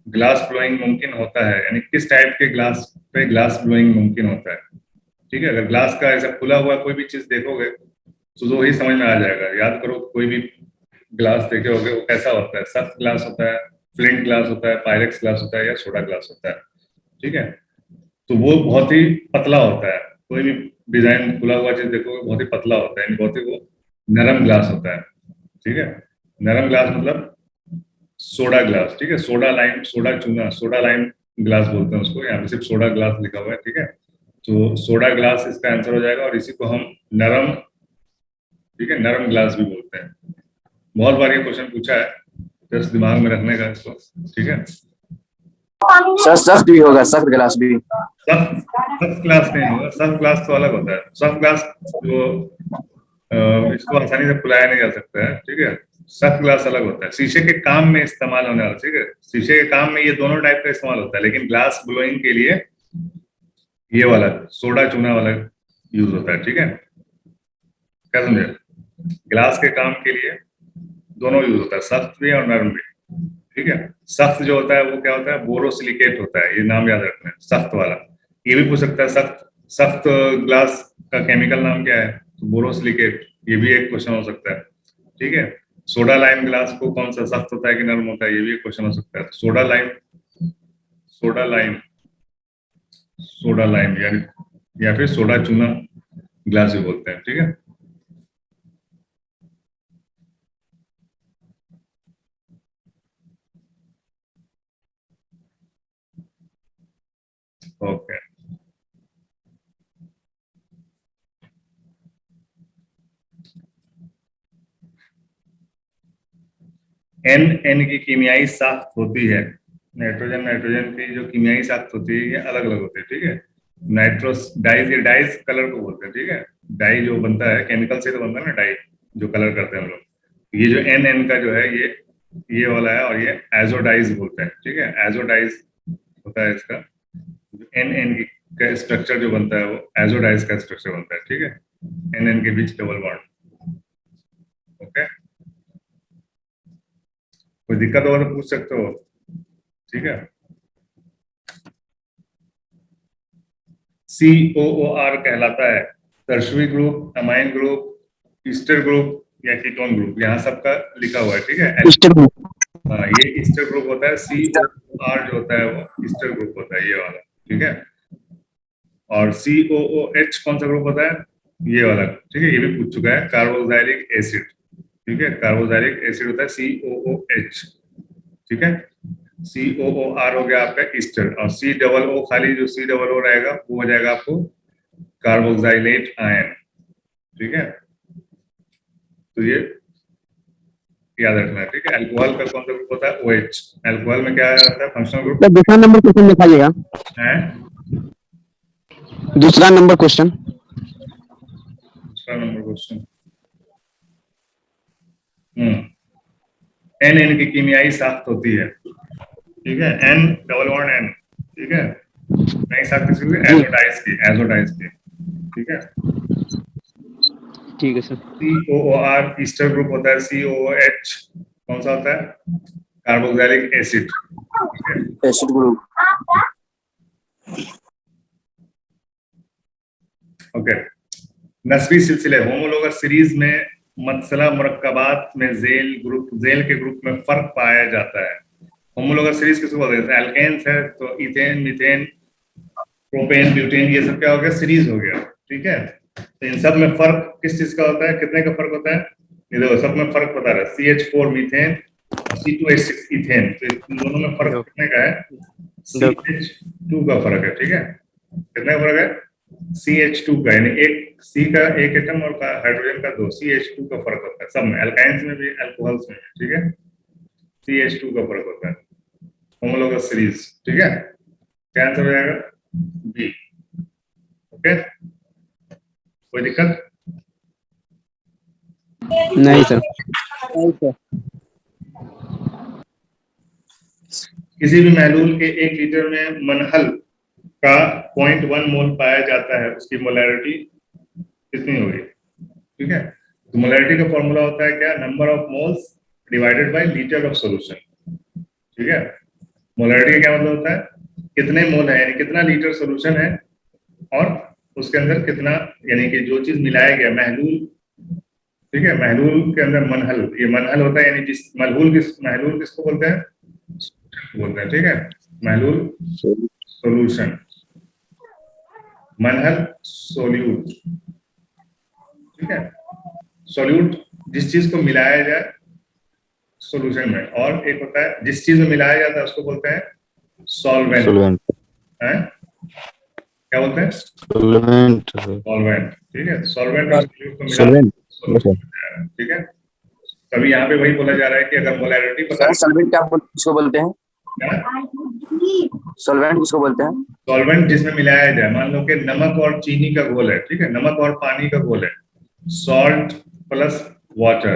Glass blowing मुमकिन होता है, यानी किस टाइप के ग्लास पे ग्लास ब्लोइंग मुमकिन होता है। ठीक है, अगर ग्लास का ऐसा खुला हुआ कोई भी चीज देखोगे तो वही समझ में आ जाएगा। याद करो, कोई भी ग्लास देखे होगे वो कैसा होता है, सख्त ग्लास होता है, फ्लिंट ग्लास होता है, पायरेक्स ग्लास होता है, या सोडा ग्लास होता है। ठीक है, तो वो बहुत ही पतला होता है। कोई भी डिजाइन खुला हुआ चीज देखोगे बहुत ही पतला होता है, यानी बहुत ही वो नरम ग्लास होता है। ठीक है, नरम ग्लास मतलब सोडा ग्लास। ठीक है, सोडा लाइम, सोडा चूना, सोडा लाइम ग्लास बोलते हैं उसको, यहाँ पे सिर्फ सोडा ग्लास लिखा हुआ है। ठीक है, तो सोडा ग्लास इसका आंसर हो जाएगा, और इसी को हम नरम, ठीक है, नरम ग्लास भी बोलते हैं। बहुत बार ये क्वेश्चन पूछा है, जस्ट दिमाग में रखने का इसको। ठीक है, सर सख्त भी होगा, सख्त गिलास भी। सख्त, सख्त ग्लास नहीं होगा, सख्त ग्लास तो अलग होता है। सख्त ग्लास जो इसको आसानी से खुलाया नहीं जा सकता है। ठीक है, सख्त ग्लास अलग होता है, शीशे के काम में इस्तेमाल होने वाला। ठीक है, शीशे के काम में ये दोनों टाइप का इस्तेमाल होता है, लेकिन ग्लास ब्लोइंग के लिए ये वाला सोडा चूना वाला यूज होता है। ठीक है, क्या समझे? ग्लास के काम के लिए दोनों यूज होता है, सख्त भी और नरम भी। ठीक है, सख्त जो होता है वो क्या होता है, बोरोसिलिकेट होता है, ये नाम याद रखना है, सख्त वाला। ये भी पूछ सकता है, सख्त सख्त ग्लास का केमिकल नाम क्या है, तो बोरोसिलिकेट, ये भी एक क्वेश्चन हो सकता है। ठीक है, सोडा लाइम ग्लास को कौन सा सख्त होता है कि नरम होता है, ये भी एक क्वेश्चन हो सकता है। Soda lime, soda lime, soda lime यानी, या फिर सोडा चूना ग्लास भी बोलते हैं। ठीक है, ओके। एन, एन की कीमियाई साख्त होती है। नाइट्रोजन, नाइट्रोजन की जो कीमियाई साख्त होती है ये अलग अलग होती है। ठीक है, नाइट्रोस डाइज, ये डाइज कलर को बोलते हैं। ठीक है, डाई जो बनता है केमिकल से तो बनता है ना, डाई जो कलर करते हैं हम लोग। ये जो एन, एन का जो है ये वाला है, और ये एजोडाइज बोलते हैं। ठीक है, एजोडाइज होता है इसका। एन, एन की का स्ट्रक्चर जो बनता है वो एजोडाइज का स्ट्रक्चर बनता है। ठीक है, एन, एन के बीच डबल बॉन्ड। ओके, कोई दिक्कत हो तो पूछ सकते हो। ठीक है, COOR कहलाता है tertiary group, amine group, Easter group या कीटोन ग्रुप, यहाँ सबका लिखा हुआ है। ठीक है, हाँ, ये ईस्टर ग्रुप होता है। COOR जो होता है वो ईस्टर ग्रुप होता है, ये वाला। ठीक है, और COOH कौन सा ग्रुप होता है, ये वाला। ठीक है, ये भी पूछ चुका है, कार्बोक्सिलिक एसिड। ठीक है, कार्बोक्सिलिक एसिड होता है COOH। ठीक है, COOR हो गया आपका ईस्टर, और C डबल O, खाली जो C डबल O रहेगा वो हो जाएगा आपको कार्बोक्सिलेट आयन। ठीक है, तो ये याद रखना है। ठीक है, अल्कोहल का कौन सा ग्रुप होता है, OH। अल्कोहल में क्या रहता है, फंक्शनल ग्रुप दूसरा नंबर क्वेश्चन दिखाइएगा। है। दूसरा नंबर क्वेश्चन। दूसरा नंबर क्वेश्चन, एन, एन की कीमियाई साख्त होती है। ठीक है, एन डबल वन एन। ठीक है, नहीं साख्त किसकी होगी, एजोडाइज की, एजोडाइज की। ठीक है, ठीक है सर। COOR ईस्टर ग्रुप होता है। COOH कौन सा होता है, कार्बोक्सिलिक एसिड। ठीक है, एसिड ग्रुप। ओके। नस्बी सिलसिले, होमोलोगस सीरीज में मत्सला मुरक्कबात में जेल ग्रुप, जेल के ग्रुप में फर्क पाया जाता है। होमोलोगस सीरीज किसको बोलते हैं, एल्केन्स है तो इथेन, मीथेन, प्रोपेन, ब्यूटेन, ये सब क्या हो गया, सीरीज हो गया। ठीक है, तो इन सब में फर्क किस चीज का होता है, कितने का फर्क होता है, ये देखो सब में फर्क बता रहा है, CH4 मीथेन और C2H6 इथेन। तो इन दोनों में फर्क कितने का है, CH2 का फर्क है। ठीक है, कितने का फर्क है, CH2 का, यानी एक C का एक एटम और हाइड्रोजन का दो, CH2 का फर्क होता है सब में, एल्काइंस में भी अल्कोहल्स में भी। ठीक है, CH2 का फर्क होता है, होमोलोगस सीरीज। ठीक है, क्या आंसर हो जाएगा, बी। ओके, कोई दिक्कत नहीं सर। किसी भी महलूल के 1 लीटर में मनहल का 0.1 मोल पाया जाता है, उसकी मोलैरिटी कितनी होगी। ठीक है, तो मोलैरिटी का फॉर्मूला होता है क्या, number of moles divided by litre of solution. ठीक है, मोलैरिटी का क्या मतलब होता है, कितने मोल है, यानी कितना लीटर सोल्यूशन है और उसके अंदर कितना, यानी कि जो चीज मिलाया गया, महलूल, ठीक है, महलूल के अंदर मनहल, ये मनहल होता है, यानी जिस महलूल किसको बोलते हैं, बोलते हैं, ठीक है, महलूल सोल्यूशन, मनहल सोल्यूट, ठीक है, सोल्यूट जिस चीज को मिलाया जाए सॉल्यूशन में, और एक होता है जिस चीज में मिलाया जाता है उसको बोलते हैं सॉल्वेंट, सॉल्वेंट है, क्या बोलते हैं, सॉल्वेंट सॉल्वेंट, ठीक है, सॉल्वेंट और सोल्यूट को मिला सॉल्वेंट solution, ठीक है। तभी यहाँ पे वही बोला जा रहा है कि अगर मोलैरिटी पता सर सॉल्वेंट क्या किसको बोलते हैं? है, सॉल्वेंट किसको बोलते हैं? सॉल्वेंट जिसमें मिलाया जाए, मान लो कि नमक और चीनी का घोल है, ठीक है, नमक और पानी का घोल है, सॉल्ट प्लस वाटर,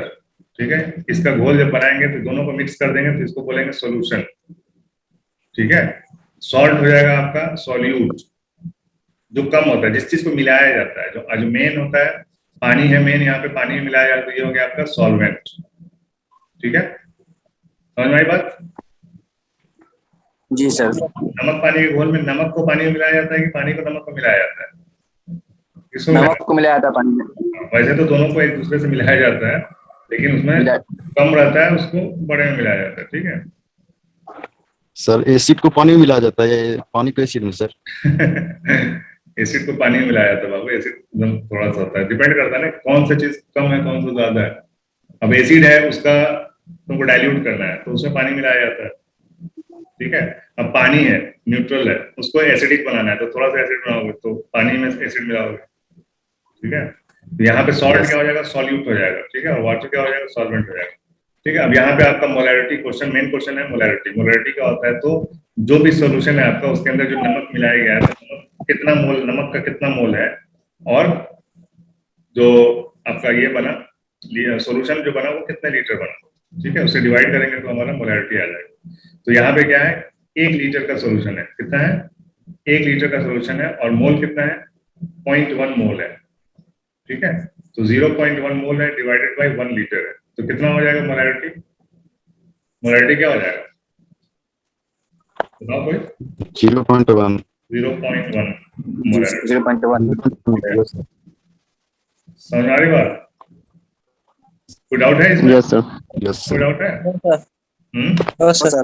ठीक है, इसका घोल जब बनाएंगे तो दोनों को मिक्स कर देंगे तो इसको बोलेंगे सॉल्यूशन, ठीक है। सॉल्ट हो जाएगा आपका सॉल्यूट, जो कम होता है, जिस चीज को मिलाया जाता है, जो मेन होता है, पानी है मेन, यहाँ पे पानी में मिलाया जाता है, ये हो गया आपका सॉल्वेंट, ठीक है, समझ में आई बात। जी सर। नमक पानी के घोल में नमक को पानी में मिलाया जाता है कि पानी को नमक को मिलाया जाता है, किसको नमक को मिलाया था पानी में। वैसे तो दोनों को एक दूसरे से मिलाया जाता है, लेकिन उसमें कम रहता है, उसको बड़े में मिलाया जाता है, ठीक है। सर एसिड को पानी में मिलाया जाता है, पानी को एसिड में सर। एसिड को पानी में मिलाया जाता है बाबू, एसिड एकदम थोड़ा सा होता है, डिपेंड करता है ना कौन सा चीज कम है कौन सा ज्यादा है। अब एसिड है, उसका तुमको डाइल्यूट करना है तो उसमें पानी मिलाया जाता है, ठीक है। अब पानी है, न्यूट्रल है, उसको एसिडिक बनाना है तो थोड़ा सा एसिड बनाओगे तो पानी में एसिड मिलाओगे, ठीक है। तो यहाँ पे सॉल्ट क्या हो जाएगा, सॉल्यूट हो जाएगा, ठीक है, और वाटर क्या हो जाएगा, सॉल्वेंट हो जाएगा, ठीक है। अब यहाँ पे आपका मोलैरिटी क्वेश्चन, मेन क्वेश्चन है मोलैरिटी। मोलैरिटी क्या होता है, तो जो भी सोल्यूशन है आपका उसके अंदर जो नमक मिलाया गया है, तो कितना मोल, नमक का कितना मोल है, और जो आपका ये बना सोल्यूशन जो बना वो कितने लीटर बना, ठीक है, उसे डिवाइड करेंगे तो हमारा मोलैरिटी आ जाएगा। तो यहाँ पे क्या है, 1 लीटर का सोल्यूशन है, कितना है, 1 लीटर का सोल्यूशन है, और मोल कितना है, 0.1 मोल है, ठीक है। तो 0.1 मोल है डिवाइडेड बाय 1 लीटर है, तो कितना हो जाएगा मोलैरिटी, मोलैरिटी क्या हो जाएगा बताओ कोई। 0.1 0.1 मोलैरिटी, 0.1। समझ आ रही बात, कोई डाउट है इसमें, यस सर, यस कोई सर। डाउट है। सर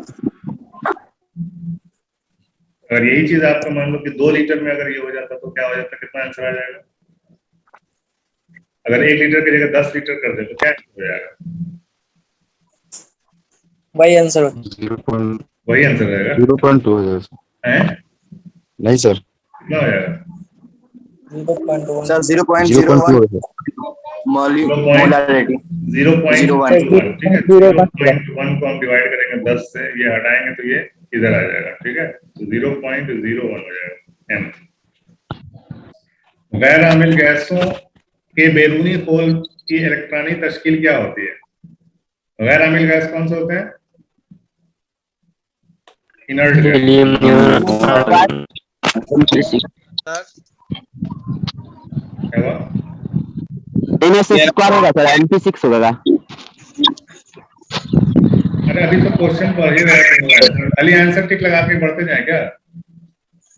अगर यही चीज आपका मान लो कि 2 लीटर में अगर ये हो जाता तो क्या हो जाता, कितना आंसर आ जाएगा, अगर 1 लीटर की जगह 10 लीटर कर दे तो क्या हो जाएगा, वही आंसर 0.2 वही आंसर रहेगा, हो जाएगा सर। हैं, नहीं सर, कितना हो जाएगा, 0.1 सर 0.2 0.01 मोलैरिटी मोलैरिटी 0.1, ठीक है, 0.1 को हम डिवाइड करेंगे 10 से, ये हटाएंगे तो ये इधर आ जाएगा, ठीक है, तो 0.01 हो जाएगा m। गैर आमिल गैसों के बैरूनी खोल की इलेक्ट्रॉनिक तश्कील क्या होती है, गैर आमिल गैस कौन से होते हैं, इनर्ट गैस, क्या हुआ, होगा सर, MP6 होगा। अरे अभी तो क्वेश्चन पढ़ ही रहे थे, खाली आंसर टिक लगा के बढ़ते जाए क्या,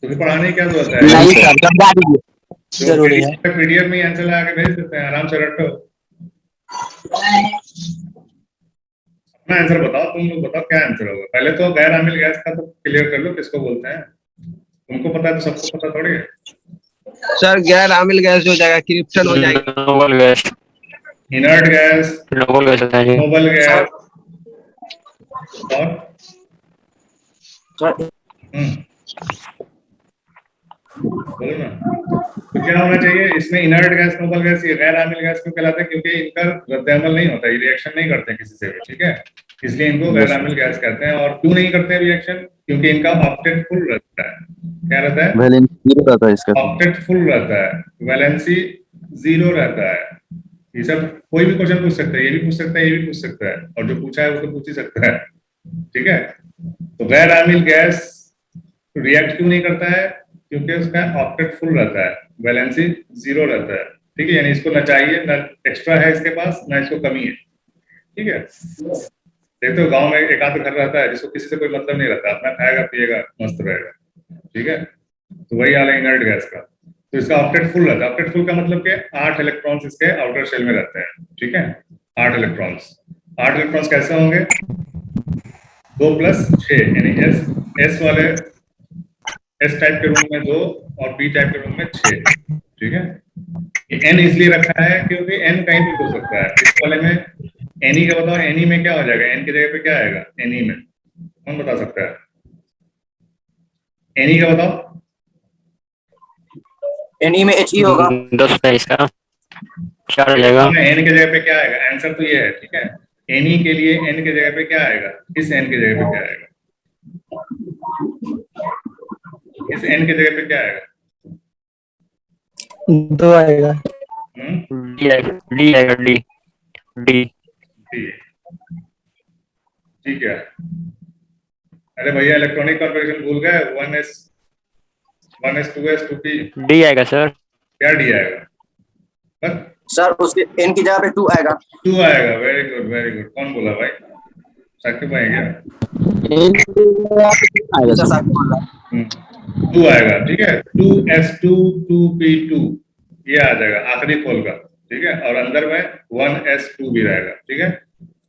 तुम्हें पढ़ाने की क्या जरूरत है, नहीं सर, समझा दीजिए। जरूरी है। पीडीएफ में आंसर लगा के भेज देते हैं, आराम से रटो, अपना आंसर बताओ, तुम लोग बताओ क्या आंसर होगा, पहले तो गैर आमिल गैस का तो क्लियर कर लो किसको बोलते हैं, तुमको पता है तो सबको पता थोड़ी है। सर गैर आमिल गैस हो जाएगा, क्रिप्टन हो जाएगा, noble gas, inert gas, noble gas होता है। नोबल गैस, और बोलो ना, तो क्या होना चाहिए इसमें, इनर्ट गैस, नोबल गैस, ये गैर आमिल गैस क्यों कहलाते हैं, क्योंकि इनका रद्द-ए-अमल नहीं होता, ये रिएक्शन नहीं करते किसी से भी, ठीक है, इसलिए इनको गैर आमिल गैस कहते हैं। और क्यों नहीं करते रिएक्शन, क्योंकि इनका ऑक्टेट फुल रहता है, क्या रहता है, वैलेंसी रहता है इसका, ऑक्टेट फुल रहता है, वैलेंसी 0 रहता है। ये सब कोई भी क्वेश्चन पूछ सकता है, ये भी पूछ सकता है, ये भी पूछ सकता है, और जो पूछा है वो तो पूछ ही सकता है, ठीक है। तो गैर आमिल गैस रिएक्ट क्यों नहीं करता है, क्योंकि उसका ऑक्टेट फुल रहता है, वैलेंसी 0 रहता है, ठीक है, यानी इसको ना चाहिए, ना एक्स्ट्रा है इसके पास, ना इसको कमी है, ठीक है। देखते हो गांव में एक आध घर रहता है जिसको किसी से कोई मतलब नहीं रहता, अपना खाएगा पिएगा मस्त रहेगा, ठीक है। तो वही हाल है इनर्ट गैस का। तो इसका ऑक्टेट फुल रहता है। ऑक्टेट फुल का मतलब कि 8 इलेक्ट्रॉन्स इसके आउटर शेल में रहते हैं, ठीक है। 8 इलेक्ट्रॉन्स। 8 इलेक्ट्रॉन्स कैसे होंगे? 2 + 6 यानी एस वाले एस टाइप के रूम में 2 और पी टाइप के रूम में 6, ठीक है। एन इसलिए रखा है क्योंकि एन कहीं भी हो सकता है। इस वाले में एनी का बताओ, एनी में क्या हो जाएगा? एन की जगह पे क्या आएगा एनी में? कौन बता सकता है? एनी का बताओ। एनी में एच ई होगा। 10 है इसका, 4 हो जाएगा। एन की जगह पे क्या आएगा? आंसर तो ये है, ठीक है। एनी के लिए एन की जगह पे क्या आएगा? इस एन की जगह पे क्या आएगा? इस एन की जगह पे क्या आएगा? 2 आएगा। डी आएगा, डी आएगा, डी डी। ठीक है। अरे भैया इलेक्ट्रॉनिक कॉन्फ़िगरेशन भूल गए? 1s 2s 2p। डी आएगा सर। क्या डी आएगा? बस सर उसके एन की जगह पे 2 आएगा। 2 आएगा। Very good very good. कौन बोला भाई? साकिब भाई क्या? आएगा सर सर। साथ बोल रहा है। 2 आएगा, ठीक है। 2s2 2p2 ये आ जाएगा आखिरी खोल का, ठीक है। और अंदर में 1s2 भी रहेगा, ठीक है।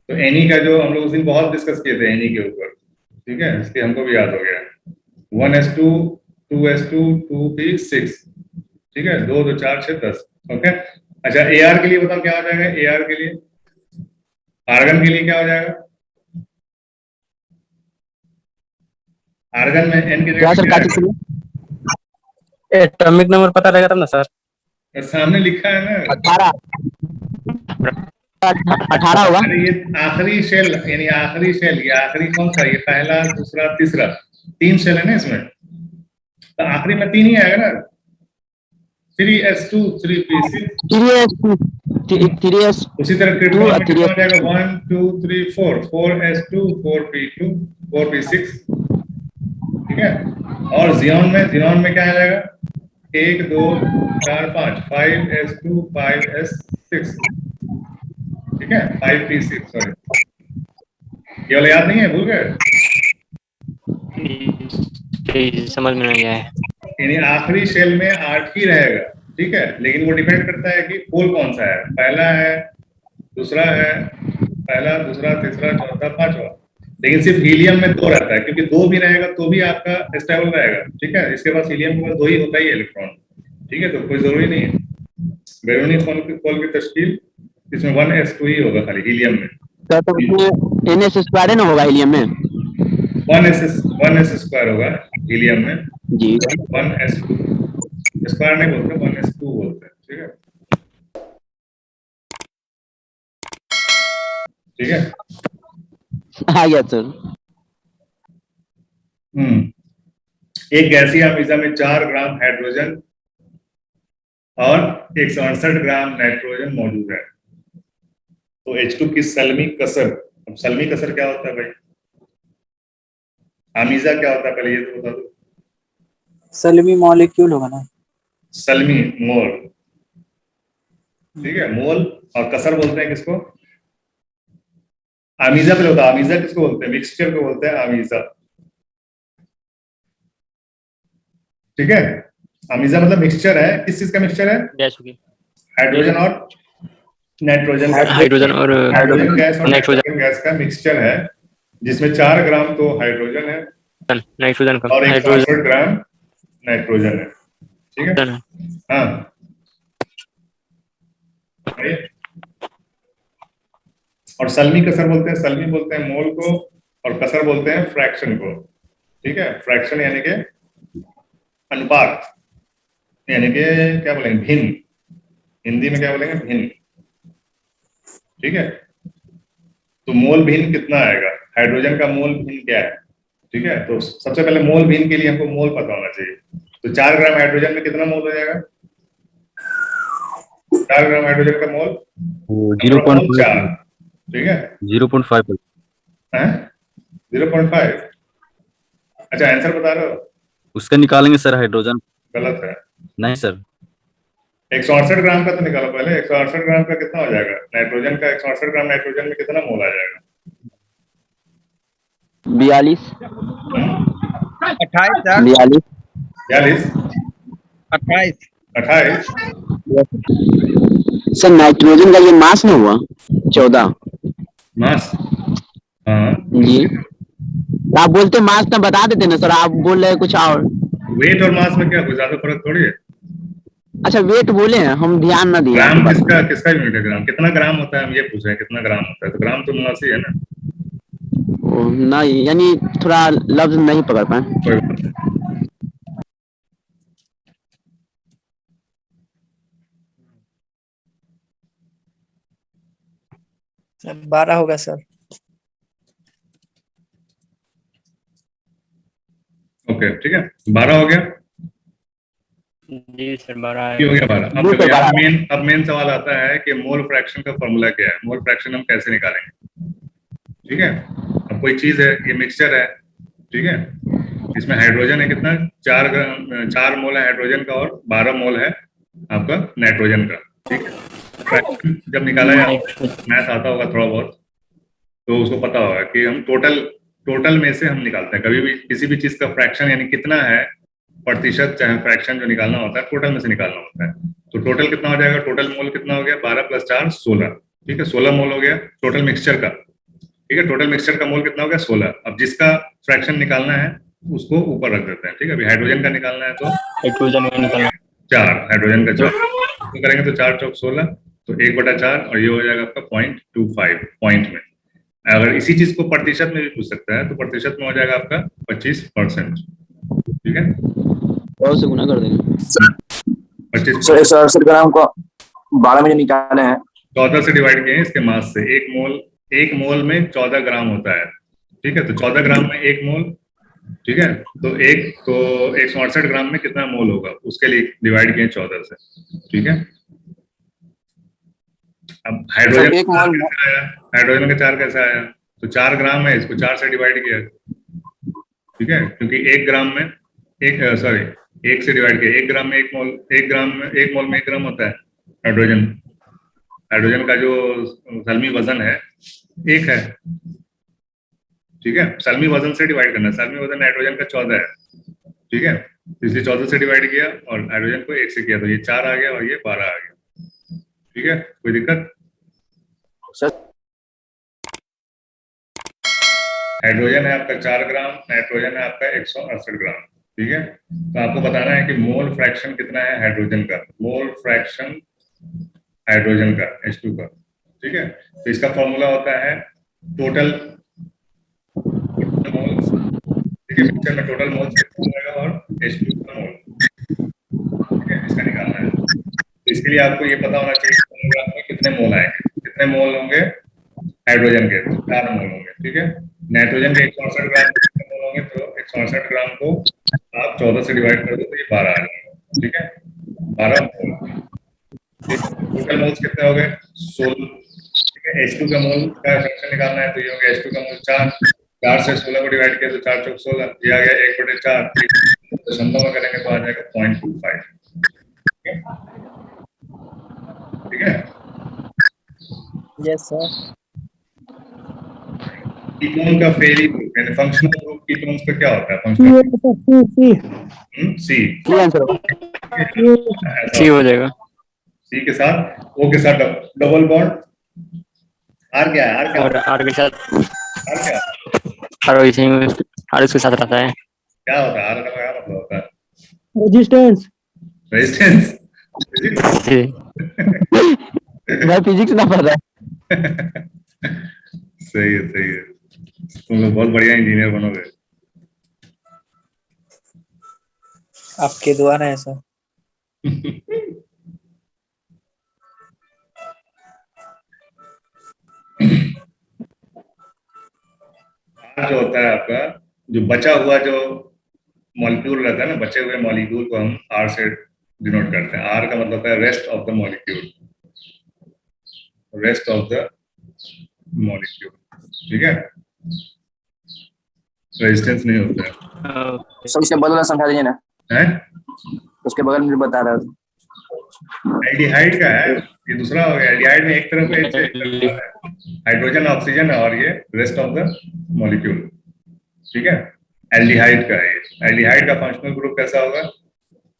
तो एनी का जो हम लोग उस दिन बहुत डिस्कस किए थे एनी के ऊपर, ठीक है, इसलिए हमको भी याद हो गया। 1s2 2s2 2p6, ठीक है। 2 2 4 6 10, ओके। अच्छा एआर के लिए बताओ क्या हो जाएगा? एआर के लिए, आर्गन के लिए क्या हो जाएगा? आर्गन में एन की क्या जगह सर, क्या क्या है? एटॉमिक नंबर पता रहेगा तब ना सर। सामने लिखा है ना। 18 18 होगा। अरे ये आखिरी शेल यानी आखिरी शेल, ये आखिरी कौन सा? ये पहला दूसरा तीसरा 3 शेल है ना इसमें, तो आखिरी में 3 ही आएगा ना। 3s2 3p6। 3s उसी तरह क्रिप्टॉन में कितना हो जाएगा? 3s 1 2 3 4 4s2 4p2 4p6, ठीक है। और जियोन में क्या आ जाएगा? 1 2 4 5 5s2 5s6, ठीक है। 5p6, सॉरी ये वाला याद नहीं है, भूल गए? समझ में नहीं आया है। यानी आखिरी शेल में 8 ही रहेगा, ठीक है। लेकिन वो डिपेंड करता है कि पोल कौन सा है, पहला है दूसरा है, पहला दूसरा तीसरा चौथा पांचवा। लेकिन सिर्फ हीलियम में 2 रहता है, क्योंकि 2 भी रहेगा तो भी आपका स्टेबल रहेगा, ठीक है। इसके पास हीलियम के पास 2 ही होता ही इलेक्ट्रॉन, ठीक है। तो कोई जरूरी नहीं है। बैरोनी पोल की तश्कील इसमें 1s2 ही होगा खाली हीलियम में। तो उसमें NS स्क्वायर है ना होगा हीलियम में। 1s स्क्वायर होगा हीलियम में जी 1s2 स्क्वायर नहीं बोलते, 1s2 बोलते हैं, ठीक है। ठीक है। आ गया सर। एक गैसीय अमीजा में 4 ग्राम हाइड्रोजन और 168 ग्राम नाइट्रोजन मौजूद है। तो H2 की सल्मी कसर, अब सल्मी कसर क्या होता है भाई? अमीजा क्या होता है पहले ये तो बता दो। सलमी मॉलिक्यूल होगा ना। सल्मी मोल, ठीक है। मोल और कसर बोलते हैं किसको? अमीजा पे होता है। अमीजा किसको बोलते हैं? मिक्सचर को बोलते हैं अमीजा, ठीक है। अमीजा मतलब मिक्सचर है। किस चीज का मिक्सचर है? हाइड्रोजन और नाइट्रोजन का, हाइड्रोजन और हाइड्रोजन गैस और नाइट्रोजन नाइट्रोजन गैस का मिक्सचर है, जिसमें 4 ग्राम तो हाइड्रोजन है नाइट्रोजन का और हाइड्रोजन 168 ग्राम नाइट्रोजन है, ठीक है। हाँ और सल्मी कसर बोलते हैं, सल्मी बोलते हैं मोल को और कसर बोलते हैं फ्रैक्शन को, ठीक है। फ्रैक्शन यानी कि अनुपात, यानी कि क्या बोलेंगे? भिन्न। हिंदी में क्या बोलेंगे? भिन्न, ठीक है। तो मोल भिन्न कितना आएगा? हाइड्रोजन का मोल भिन्न क्या है, ठीक है। तो सबसे पहले मोल भिन्न के लिए हमको मोल पता होना चाहिए। तो 4 ग्राम हाइड्रोजन में कितना मोल हो जाएगा? 4 ग्राम हाइड्रोजन का मोल 0.4, ठीक है। 0.5 0.5। अच्छा आंसर बता रहे हो? उसका निकालेंगे सर हाइड्रोजन। गलत है। नहीं सर 168 ग्राम का तो निकालो पहले। 168 ग्राम का कितना हो जाएगा नाइट्रोजन का? 168 ग्राम नाइट्रोजन में कितना मोल आ जाएगा? 42 28 सर 42 42 28 28 सर नाइट्रोजन का ये मास ना हुआ 14 मास। हाँ, जी। आप बोलते मास ना बता देते ना सर, आप बोल रहे कुछ और। वेट और मास में क्या कोई ज्यादा फर्क थोड़ी है। अच्छा वेट बोले हैं, हम ध्यान ना दिए आपकी ग्राम बात किसका में। किसका यूनिट है? ग्राम कितना ग्राम होता है, हम ये पूछ रहे हैं कितना ग्राम होता है, तो ग्राम तो 79 है ना। नहीं यानी थोड़ा लफ्ज नहीं पकड़ पाए। कोई बात नहीं। सर 12 होगा सर। ओके ठीक है, 12 हो गया। जी सर 12 ये हो है। गया 12। अब जी देखो सर यहाँ 12। मेन सवाल आता है कि मोल फ्रैक्शन का फॉर्मूला क्या है, मोल फ्रैक्शन हम कैसे निकालेंगे। ठीक है, अब कोई चीज है, ये मिक्सचर है, ठीक है, इसमें हाइड्रोजन है कितना, 4 मोल है हाइड्रोजन का और 12 मोल है आपका नाइट्रोजन का। ठीक है, फ्रैक्शन जब निकाला जाए, मैथ आता होगा थोड़ा बहुत तो उसको पता होगा कि हम टोटल में से हम निकालते हैं। कभी भी किसी भी चीज का फ्रैक्शन यानी कितना है प्रतिशत, चाहे फ्रैक्शन जो निकालना होता है टोटल में से निकालना होता है। तो टोटल कितना हो जाएगा, टोटल मोल कितना हो गया, 12 + 4 16। ठीक है, 16 मोल हो गया टोटल मिक्सचर का। ठीक है, टोटल मिक्सचर का मोल कितना हो गया, 16। अब जिसका फ्रैक्शन निकालना है उसको ऊपर रख देते हैं। ठीक है, अभी हाइड्रोजन का निकालना है तो नाइट्रोजन में निकलना 4, हाइड्रोजन का 4 तो करेंगे तो 4 चौक 16, तो 1/4 और ये हो जाएगा आपका 0.25 पॉइंट में। अगर इसी चीज को प्रतिशत में भी पूछ सकता है तो प्रतिशत में हो जाएगा आपका 25%। ठीक है, और से गुना कर देंगे। 25 सर 168 ग्राम को 12 में जो निकाले हैं। 14 से डिवाइड किए हैं इसके मास से। एक मोल में 14 ग्राम होता है। ठीक है, तो 14 ग्राम में एक मोल। ठीक है, तो 168 ग्राम में कितना मोल होगा उसके लिए डिवाइड किए 14 से। ठीक है, अब हाइड्रोजन एक मोल कैसे आया, हाइड्रोजन का 4 कैसे आया, तो 4 ग्राम है, इसको 4 से डिवाइड किया। ठीक है, क्योंकि 1 ग्राम में सॉरी 1 से डिवाइड किया, 1 ग्राम में 1 मोल, 1 ग्राम में 1 मोल में 1 ग्राम होता है हाइड्रोजन। हाइड्रोजन का जो सलमी वजन है 1 है। ठीक है, सलमी वजन से डिवाइड करना, सलमी वजन नाइट्रोजन का 14 है। ठीक है, इसलिए 14 से डिवाइड किया और हाइड्रोजन को 1 से किया, तो ये 4 आ गया और ये 12 आ गया। ठीक है, कोई दिक्कत? सर हाइड्रोजन है आपका 4 ग्राम, नाइट्रोजन है आपका 168 ग्राम। ठीक है, तो आपको बताना है कि मोल फ्रैक्शन कितना है हाइड्रोजन का, मोल फ्रैक्शन हाइड्रोजन का H2 का। ठीक है, तो इसका फॉर्मूला होता है टोटल मोल्स। ठीक है, मिक्सचर में टोटल मोल्स कितना होगा और H2 का मोल। ठीक है, इसका निकालना है। तो इसके लिए आपको ये पता होना चाहिए फॉर्मूला में कितने मोल आएंगे, कितने मोल होंगे हाइड्रोजन के, 4 मोल होंगे। ठीक है, नाइट्रोजन के 168 ग्राम कितने मोल होंगे, तो 168 ग्राम को आप 14 से डिवाइड कर दो तो ये 12 आ जाएगा। ठीक है, 12 मोल। टोटल मोल्स कितने हो गए, 16। ठीक है, H2 का मोल का फ्रैक्शन निकालना है तो ये हो गया H2 का मोल 4 से 16 को डिवाइड किया तो 4 चौक 16, ये आ गया 1/4, दशमलव में करेंगे तो आ जाएगा 0.25। ठीक है, यस सर। कीटोन का फेरी ग्रुप यानी फंक्शनल ग्रुप कीटोन्स का क्या होता है, फंक्शनल सी। की आंसर सी हो जाएगा। सी के साथ O के साथ डबल बॉन्ड, आर क्या है, आर क्या और आर के साथ आर क्या और इसी में आर इसके साथ रहता है। क्या होता है, आर का क्या मतलब होता है, रेजिस्टेंस। रेजिस्टेंस। जी मैं फिजिक्स ना पढ़ रहा। सही है, सही है, तुम लोग बहुत बढ़िया इंजीनियर बनोगे। आपके दुआ है सर। आर जो होता है आपका, जो बचा हुआ जो मॉलिक्यूल रहता है ना, बचे हुए मॉलिक्यूल को हम आर से डिनोट करते हैं। आर का मतलब होता है rest of the molecule, rest of the molecule. ठीक है, रेजिस्टेंस नहीं होता है। सर इसके बगल में समझा दीजिए ना, हैं? उसके बगल में बता रहा था। एल्डिहाइड का है, ये दूसरा हो गया। एल्डिहाइड में एक तरफ है, हाइड्रोजन ऑक्सीजन है और ये रेस्ट ऑफ द मॉलिक्यूल। ठीक है, एल्डिहाइड का है। एल्डिहाइड का फंक्शनल ग्रुप कैसा होगा?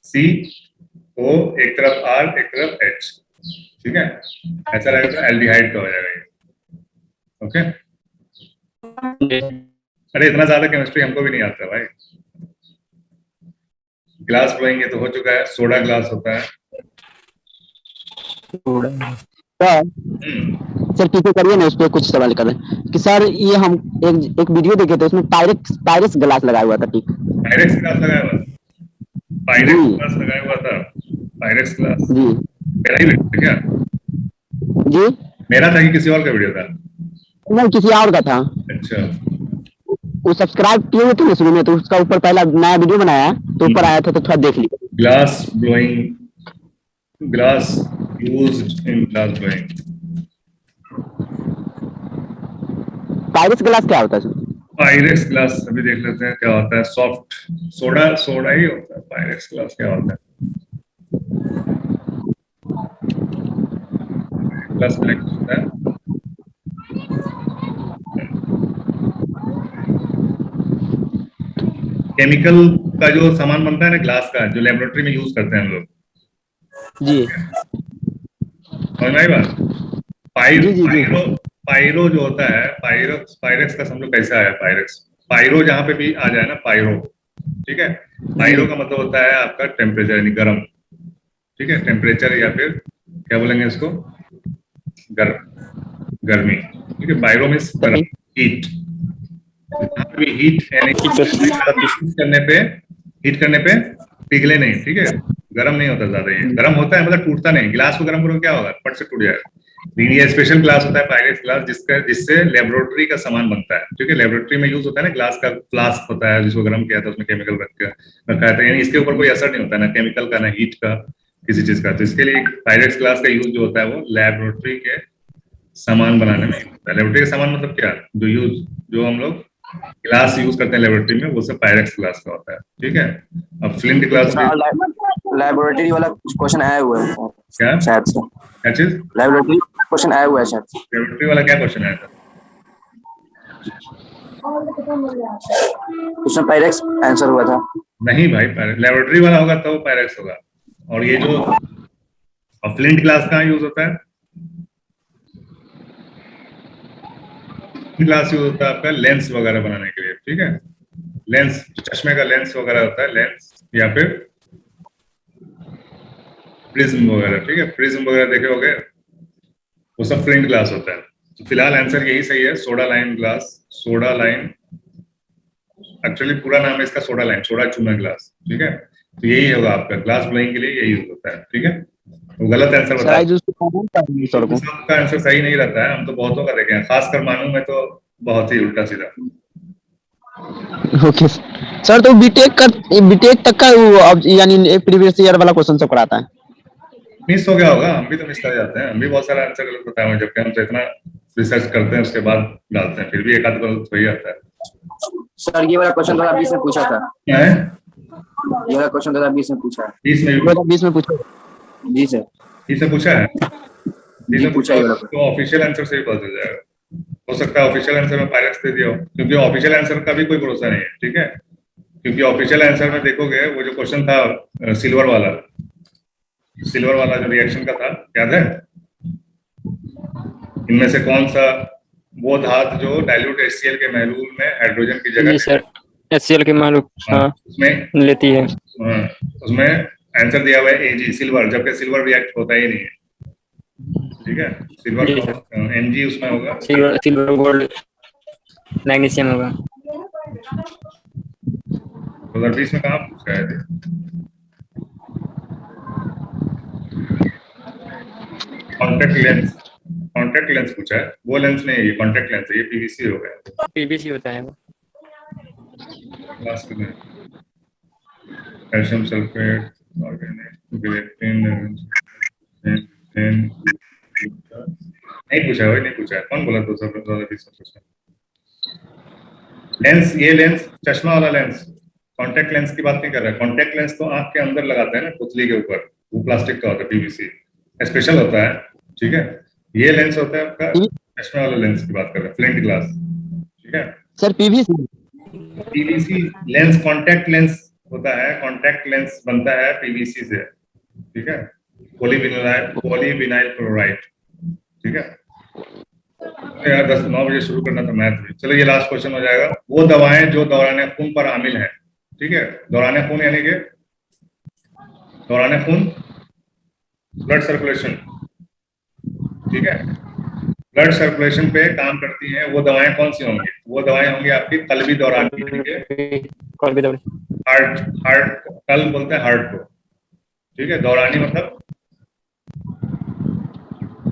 CO, एक तरफ R एक तरफ H, ठीक है, ऐसा रहेगा तो एल्डिहाइड का हो जाएगा ये। ओके, अरे इतना ज्यादा केमिस्ट्री हमको भी नहीं आता भाई। ग्लास ब्लोइंग तो हो चुका है, सोडा ग्लास होता है। सर हम्म, सर पीछे करिए ना, उस पर कुछ सवाल कर रहे हैं कि सर ये हम एक वीडियो देखे थे, उसमें पायरेक्स ग्लास लगाया हुआ था, ठीक? पायरेक्स ग्लास लगाया हुआ, पायरेक्स ग्लास लगाया हुआ था, पायरेक्स ग्लास जी मेरा ही वीडियो था क्या? जी, मेरा था कि किसी और का वीडियो था? नहीं किसी और का था। अच्छा, वो सब्सक्राइब किए हुए थे ना शुरू में, तो उसका ऊपर पहला नया वीडियो बनाया तो ऊपर आया था, तो थोड़ा देख लीजिए। Glass blowing, glass used in glass blowing. Pyrex glass क्या होता है सर? पायरेक्स ग्लास अभी देख लेते हैं क्या होता है। सॉफ्ट सोडा, सोडा ही होता है। पायरेक्स ग्लास क्या होता है? ग्लास कलेक्ट होता है, केमिकल का जो सामान बनता है ना ग्लास का, जो लेबोरेटरी में यूज करते हैं हम लोग, जी समझ में आई बात? जी जी जी। पायरो, पायरो जो होता है, पायरेक्स का समझो कैसा है। पायरेक्स, पायरो जहां पे भी आ जाए ना, पायरो, ठीक है, पायरो का मतलब होता है आपका टेम्परेचर, यानी गर्म, ठीक है, टेम्परेचर या फिर क्या बोलेंगे इसको, गर्मी, ठीक है। पायरो मीन्स गर्म, हीट। जहां पे भी हीट यानी हीट करने पे पिघले नहीं, ठीक है, गर्म नहीं होता ज्यादा। ये गर्म होता है मतलब टूटता नहीं। गिलास को गर्म करो क्या होगा? फट से टूट जाएगा। लेकिन ये स्पेशल ग्लास होता है पायरेक्स ग्लास, जिससे लेबोरेटरी का सामान बनता है, ठीक है। लेबोरेटरी में यूज होता है ना, ग्लास का फ्लास्क होता है जिसको गर्म किया था, उसमें केमिकल रखा है, यानी इसके ऊपर कोई असर नहीं होता, ना केमिकल का ना हीट का, किसी चीज का। तो इसके लिए पायरेक्स ग्लास का यूज जो होता है वो लेबोरेटरी के सामान बनाने में होता है। लेबोरेटरी का सामान मतलब क्या? जो हम लोग ग्लास यूज करते हैं लेबोरेटरी में, वो सब पायरेक्स ग्लास का होता है, ठीक है। अब फ्लिंट ग्लास लाइब्रेटरी वाला क्वेश्चन आया हुआ है क्या शायद से। क्या चीज? लाइब्रेटरी क्वेश्चन आया हुआ है शायद। लेबोरेटरी वाला क्या क्वेश्चन आया था? उसमें पायरेक्स आंसर हुआ था। नहीं भाई, लेबोरेटरी वाला होगा तो पायरेक्स होगा। और ये जो फ्लिंट ग्लास कहाँ यूज होता है? ग्लास यूज होता है आपका लेंस वगैरह बनाने के लिए, ठीक है। लेंस, चश्मे का लेंस वगैरह होता है, लेंस या फिर प्रिज्म वगैरह, ठीक है। प्रिज्म वगैरह देखे होगे, वो सब फ्लिंट ग्लास होता है। तो फिलहाल आंसर यही सही है, soda lime glass. Soda lime actually पूरा नाम है इसका सोडा लाइम, सोडा चूना ग्लास, ठीक है। तो यही होगा आपका ग्लास ब्लोइंग के लिए यही यूज होता है, ठीक है। तो गलत आंसर बता, सबका आंसर सही नहीं रहता है, हम तो बहुतों का देखे हैं, खासकर मानू में तो बहुत ही उल्टा सीधा। ओके सर, तो बीटेक तक का वो अब यानी प्रीवियस ईयर वाला क्वेश्चन सब कराता है? मिस हो गया होगा, हम भी तो मिस कर जाते हैं, हम भी बहुत सारा आंसर गलत बताए हुए, जबकि हम तो इतना रिसर्च करते हैं उसके बाद डालते हैं, फिर भी एक आध गलत हो ही जाता है। सर ये वाला क्वेश्चन 2020 में पूछा था। क्या है? ये वाला क्वेश्चन 2020 में पूछा है। 20 में पूछा जी सर, 20 में पूछा है। जी पूछा है। तो ऑफिशियल आंसर से ही पता चल जाएगा। हो सकता है ऑफिशियल आंसर में पायरेक्स दे दिया हो, क्योंकि ऑफिशियल आंसर का भी कोई भरोसा नहीं है, ठीक है। क्योंकि ऑफिशियल आंसर में देखोगे, वो जो क्वेश्चन था सिल्वर वाला जो रिएक्शन का था, याद है? इनमें से कौन सा वो धातु जो डाइल्यूट HCl के महलूल में हाइड्रोजन की जगह, जी सर, HCl के मालूम, हाँ, उसमें लेती है। उसमें आंसर दिया हुआ है Ag, सिल्वर, जबकि सिल्वर रिएक्ट होता ही नहीं है, ठीक है। सिल्वर Mg उसमें होगा, सिल्वर गोल्ड मैग्नीशियम होगा। 2020 में कहाँ पूछा है? कॉन्टेक्ट लेंस पूछा है, वो लेंस नहीं है, ये कॉन्टेक्ट लेंस है, ये PVC हो गया, PVC होता है वो। कैल्शियम सल्फेट, नहीं पूछा है, नहीं पूछा है। कौन बोला 2020 में पूछा? लेंस, ये लेंस चश्मा वाला लेंस, कॉन्टेक्ट लेंस की बात नहीं कर रहा है। कॉन्टेक्ट लेंस तो आंख के अंदर लगाते हैं ना, पुतली के ऊपर, वो प्लास्टिक का होता है, PVC स्पेशल होता है, ठीक है। ये लेंस होता है आपका चश्मे वाला लेंस की बात कर रहे हैं, फ्लिंट ग्लास, ठीक है sir. PVC PVC lens, contact lens होता है, कॉन्टैक्ट लेंस बनता है पीवीसी से, ठीक है, पॉलीविनाइल क्लोराइड, ठीक है। यार 9 बजे शुरू करना था मैथ भी। चलो ये लास्ट क्वेश्चन हो जाएगा। वो दवाएं जो दौरान खून पर आमिल हैं, ठीक है, दौरान खून यानी कि दौरान खून, ब्लड सर्कुलेशन, ठीक है, ब्लड सर्कुलेशन पे काम करती हैं, वो दवाएं कौन सी होंगी? वो दवाएं होंगी आपकी कल्बी दौरान की, ठीक है, हार्ट कल्ब बोलते हैं हार्ट को, ठीक है, दौरानी मतलब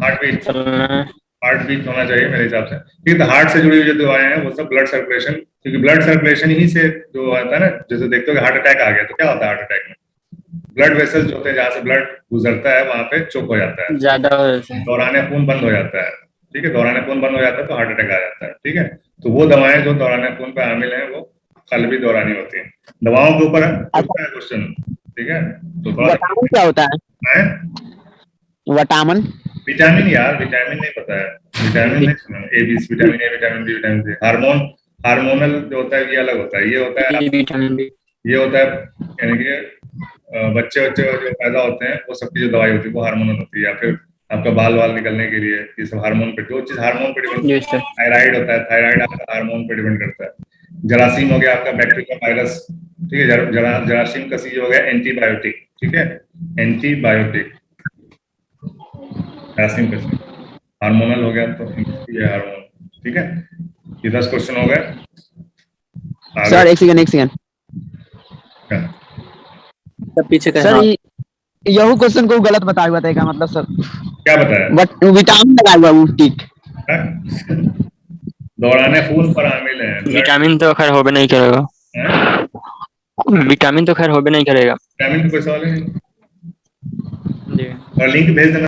हार्ट बीट होना चाहिए मेरे हिसाब से, ठीक है। हार्ट से जुड़ी हुई जो दवाएं हैं वो सब ब्लड सर्कुलेशन, क्योंकि ब्लड सर्कुलेशन ही से जो आता है ना, जैसे देखते हो कि हार्ट अटैक आ गया तो क्या होता है हार्ट अटैक में? ब्लड वेसल्स जो होते हैं जहां से ब्लड गुजरता है वहां पे चोक हो जाता है, ज्यादा हो जाता है। दौरान खून बंद हो जाता है, ठीक है, दौरान खून बंद हो जाता है तो हार्ट अटैक आ जाता है, ठीक है। तो वो दवाएं जो दौरान खून पे आमिल हैं वो कल्बी दौरानी होती हैं। दवाओं के ऊपर क्वेश्चन, ठीक है, तो थोड़ा विटामिन क्या होता है? विटामिन विटामिन, यार विटामिन नहीं पता है, विटामिन नहीं सुना, vitamin A, vitamin B, vitamin C. Hormonal जो होता है ये अलग होता है, ये होता है विटामिन बी, ये होता है यानी कि बच्चे जो पैदा होते हैं वो सबकी जो दवाई होती है वो हार्मोनल होती है, या फिर आपका बाल निकलने के लिए ये सब हार्मोन पे, जो चीज हार्मोन पे डिपेंड, यस सर। थायराइड होता है, थायराइड आपका हार्मोन पे डिपेंड करता है। जरासीम हो गया आपका बैक्टीरिया वायरस, ठीक है, जरासीम कसी हो गया एंटीबायोटिक, ठीक है, एंटीबायोटिक, जरासीम कसी हार्मोनल हो गया तो ये हार्मोन, ठीक है। ये 10 क्वेश्चन हो गए। सर एक सेकंड सब पीछे का सर, यहू क्वेश्चन को गलत बताया हुआ था, क्या मतलब सर? क्या बताया? बट विटामिन लगा हुआ वो ठीक। दौरान खून पर आमिल है, विटामिन तो खैर होबे नहीं करेगा, विटामिन तो खैर होबे नहीं करेगा। विटामिन का कोई सवाल नहीं, जी। और लिंक भेज देना।